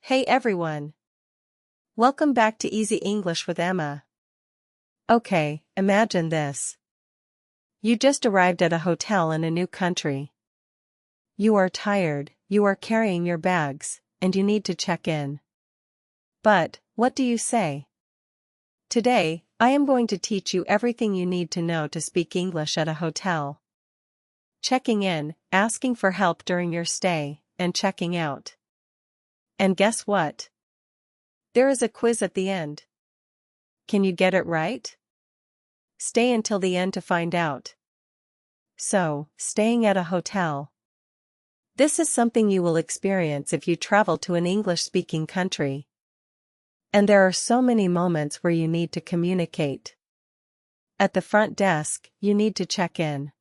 Hey everyone! Welcome back to Easy English with Emma. Okay, imagine this. You just arrived at a hotel in a new country. You are tired, you are carrying your bags, and you need to check in. But, what do you say? Today, I am going to teach you everything you need to know to speak English at a hotel. Checking in, asking for help during your stay, and checking out. And guess what? There is a quiz at the end. Can you get it right? Stay until the end to find out. So, staying at a hotel. This is something you will experience if you travel to an English-speaking country. And there are so many moments where you need to communicate. At the front desk, you need to check in.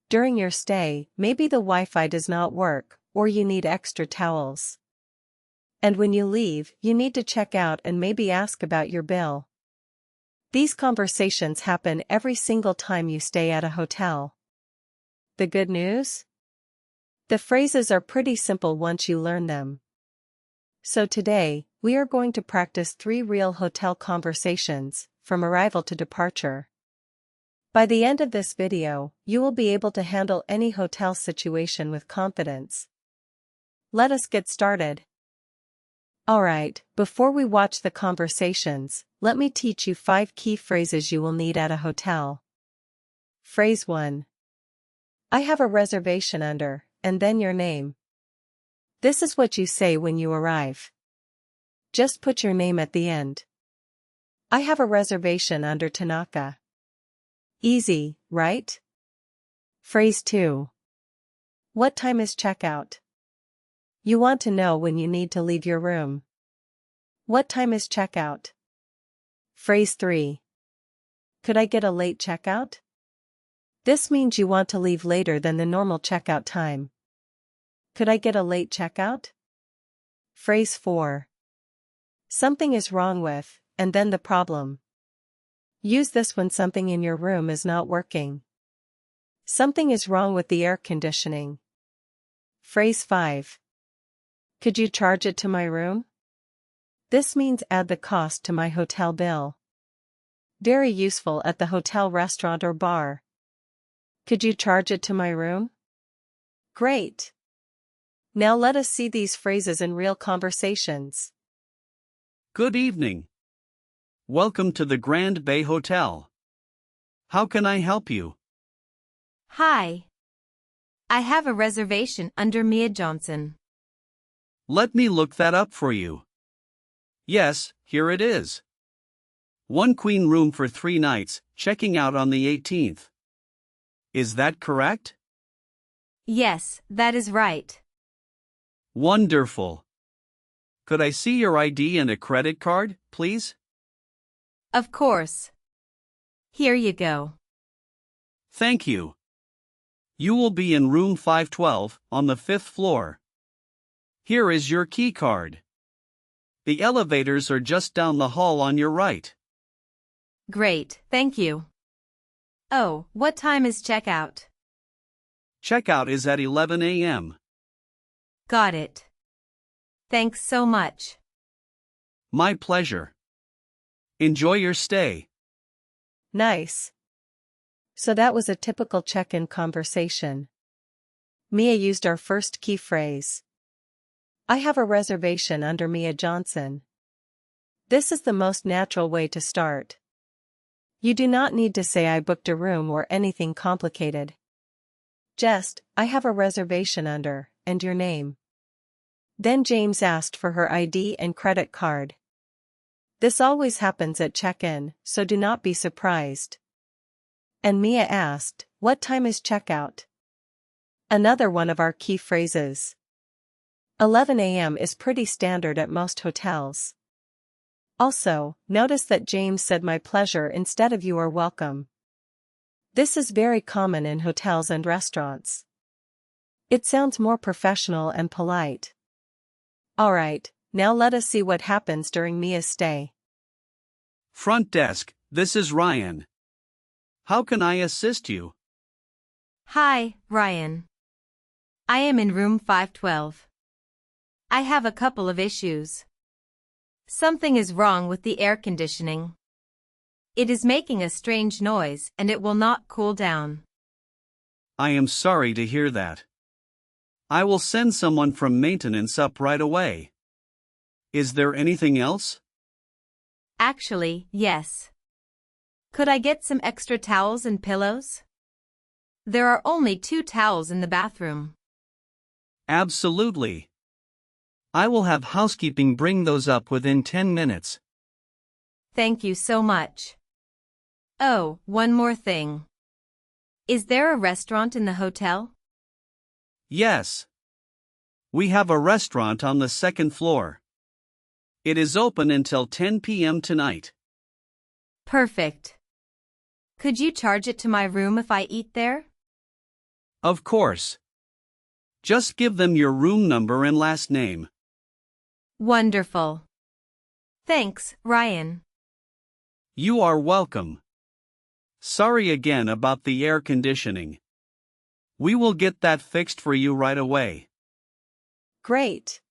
During your stay, maybe the Wi-Fi does not work, or you need extra towels. And when you leave, you need to check out and maybe ask about your bill. These conversations happen every single time you stay at a hotel. The good news? The phrases are pretty simple once you learn them. So today, we are going to practice 3 real hotel conversations, from arrival to departure. By the end of this video, you will be able to handle any hotel situation with confidence. Let us get started. Alright, before we watch the conversations, let me teach you 5 key phrases you will need at a hotel. Phrase 1. I have a reservation under, and then your name. This is what you say when you arrive. Just put your name at the end. I have a reservation under Tanaka. Easy, right? Phrase 2. What time is checkout? You want to know when you need to leave your room. What time is checkout? Phrase 3. Could I get a late checkout? This means you want to leave later than the normal checkout time. Could I get a late checkout? Phrase 4. Something is wrong with, and then the problem. Use this when something in your room is not working. Something is wrong with the air conditioning. Phrase 5. Could you charge it to my room? This means add the cost to my hotel bill. Very useful at the hotel restaurant or bar. Could you charge it to my room? Great! Now let us see these phrases in real conversations. Good evening. Welcome to the Grand Bay Hotel. How can I help you? Hi. I have a reservation under Mia Johnson. Let me look that up for you. Yes, here it is. 1 queen room for 3 nights, checking out on the 18th. Is that correct? Yes, that is right. Wonderful. Could I see your ID and a credit card, please? Of course. Here you go. Thank you. You will be in room 512, on the 5th floor. Here is your key card. The elevators are just down the hall on your right. Great, thank you. Oh, what time is checkout? Checkout is at 11 a.m. Got it. Thanks so much. My pleasure. Enjoy your stay. Nice. So that was a typical check-in conversation. Mia used our first key phrase. I have a reservation under Mia Johnson. This is the most natural way to start. You do not need to say I booked a room or anything complicated. Just, I have a reservation under, and your name. Then James asked for her ID and credit card. This always happens at check-in, so do not be surprised. And Mia asked, what time is checkout? Another one of our key phrases. 11 a.m. is pretty standard at most hotels. Also, notice that James said my pleasure instead of you are welcome. This is very common in hotels and restaurants. It sounds more professional and polite. Alright, now let us see what happens during Mia's stay. Front desk, this is Ryan. How can I assist you? Hi, Ryan. I am in room 512. I have a couple of issues. Something is wrong with the air conditioning. It is making a strange noise and it will not cool down. I am sorry to hear that. I will send someone from maintenance up right away. Is there anything else? Actually, yes. Could I get some extra towels and pillows? There are only 2 towels in the bathroom. Absolutely. I will have housekeeping bring those up within 10 minutes. Thank you so much. Oh, one more thing. Is there a restaurant in the hotel? Yes. We have a restaurant on the 2nd floor. It is open until 10 p.m. tonight. Perfect. Could you charge it to my room if I eat there? Of course. Just give them your room number and last name. Wonderful. Thanks, Ryan. You are welcome. Sorry again about the air conditioning. We will get that fixed for you right away. Great.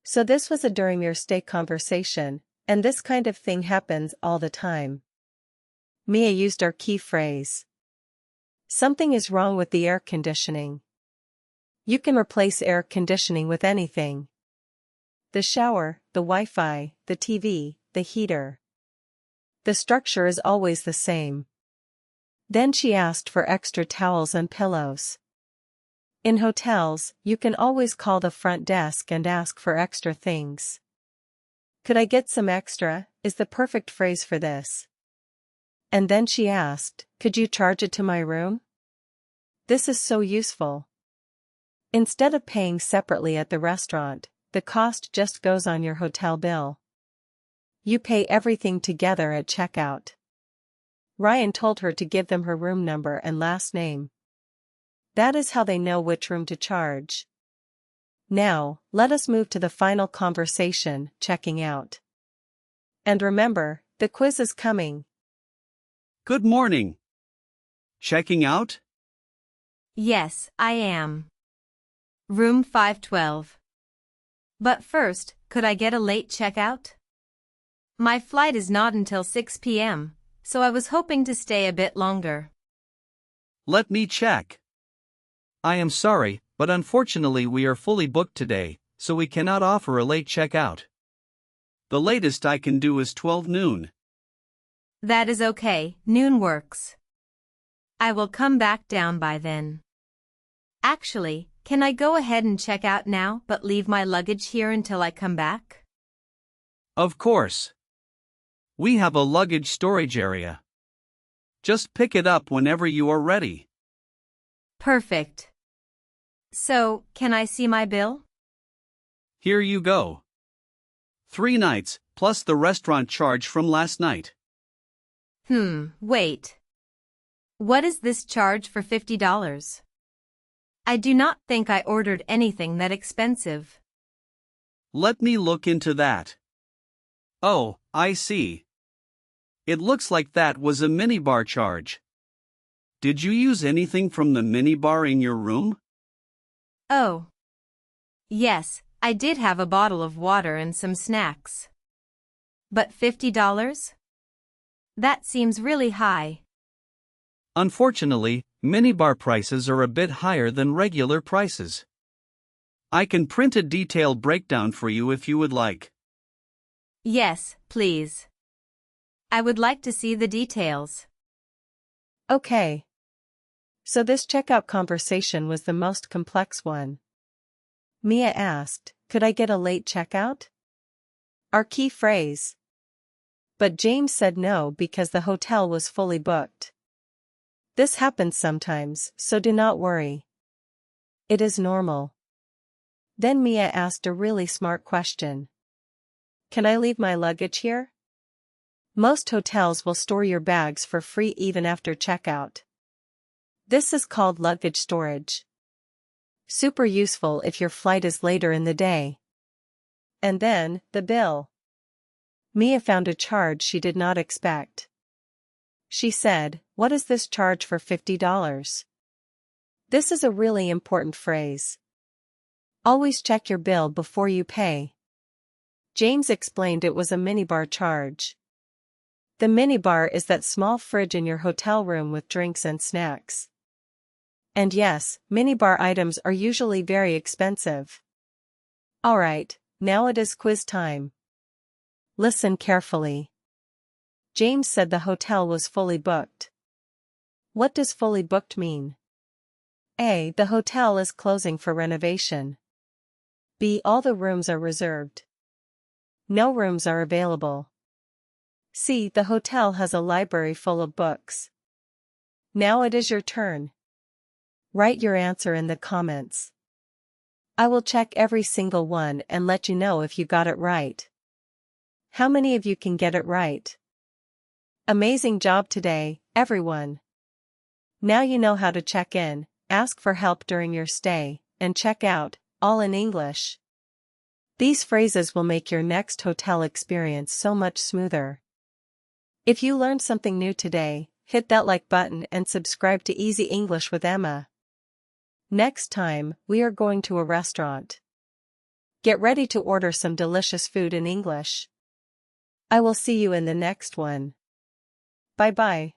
So this was a during your stay conversation, and this kind of thing happens all the time. Mia used our key phrase. Something is wrong with the air conditioning. You can replace air conditioning with anything. The shower, the Wi-Fi, the TV, the heater. The structure is always the same. Then she asked for extra towels and pillows. In hotels, you can always call the front desk and ask for extra things. Could I get some extra, is the perfect phrase for this. And then she asked, could you charge it to my room? This is so useful. Instead of paying separately at the restaurant, the cost just goes on your hotel bill. You pay everything together at checkout. Ryan told her to give them her room number and last name. That is how they know which room to charge. Now, let us move to the final conversation, checking out. And remember, the quiz is coming. Good morning. Checking out? Yes, I am. Room 512. But first, could I get a late checkout? My flight is not until 6 p.m., so I was hoping to stay a bit longer. Let me check. I am sorry, but unfortunately we are fully booked today, so we cannot offer a late checkout. The latest I can do is 12 noon. That is okay, noon works. I will come back down by then. Actually, can I go ahead and check out now but leave my luggage here until I come back? Of course. We have a luggage storage area. Just pick it up whenever you are ready. Perfect. So, can I see my bill? Here you go. 3 nights, plus the restaurant charge from last night. Wait. What is this charge for $50? I do not think I ordered anything that expensive. Let me look into that. Oh, I see. It looks like that was a minibar charge. Did you use anything from the minibar in your room? Oh. Yes, I did have a bottle of water and some snacks. But $50? That seems really high. Unfortunately, minibar prices are a bit higher than regular prices. I can print a detailed breakdown for you if you would like. Yes, please. I would like to see the details. Okay. So this checkout conversation was the most complex one. Mia asked, could I get a late checkout? Our key phrase. But James said no because the hotel was fully booked. This happens sometimes, so do not worry. It is normal. Then Mia asked a really smart question. Can I leave my luggage here? Most hotels will store your bags for free even after checkout. This is called luggage storage. Super useful if your flight is later in the day. And then, the bill. Mia found a charge she did not expect. She said, what is this charge for $50? This is a really important phrase. Always check your bill before you pay. James explained it was a minibar charge. The minibar is that small fridge in your hotel room with drinks and snacks. And yes, minibar items are usually very expensive. Alright, now it is quiz time. Listen carefully. James said the hotel was fully booked. What does fully booked mean? A. The hotel is closing for renovation. B. All the rooms are reserved. No rooms are available. C. The hotel has a library full of books. Now it is your turn. Write your answer in the comments. I will check every single one and let you know if you got it right. How many of you can get it right? Amazing job today, everyone. Now you know how to check in, ask for help during your stay, and check out, all in English. These phrases will make your next hotel experience so much smoother. If you learned something new today, hit that like button and subscribe to Easy English with Emma. Next time, we are going to a restaurant. Get ready to order some delicious food in English. I will see you in the next one. Bye bye.